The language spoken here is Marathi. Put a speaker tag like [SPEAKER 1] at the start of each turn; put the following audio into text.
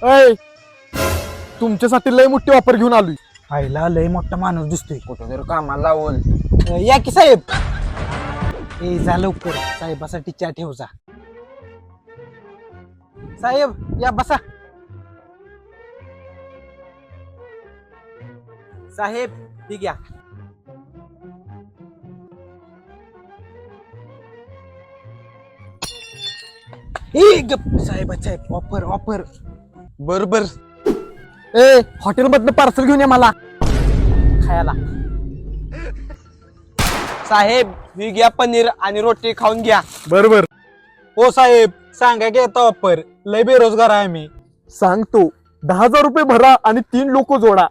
[SPEAKER 1] ऐ तुमच्यासाठी लय मोठी ऑफर घेऊन आलोय.
[SPEAKER 2] आईला लय मोठा माणूस दिसतोय.
[SPEAKER 3] कुठं तर कामाला लावल.
[SPEAKER 2] या की साहेब. ए जा लवकर, साहेबासाठी चहा ठेव जा. साहेब या बसा.
[SPEAKER 3] साहेब ठीक आहे.
[SPEAKER 2] ए गप साहेब साहेब ऑफर ऑफर.
[SPEAKER 3] बर बर.
[SPEAKER 1] ए हॉटेल मधनं पार्सल घेऊन या मला
[SPEAKER 2] खायला.
[SPEAKER 3] साहेब ही घ्या पनीर आणि रोटी खाऊन घ्या.
[SPEAKER 1] बरोबर
[SPEAKER 2] हो साहेब सांगा की आता ऑफर. लय बेरोजगार आहे मी.
[SPEAKER 1] सांगतो. 10,000 रुपये भरा आणि 3 लोक जोडा.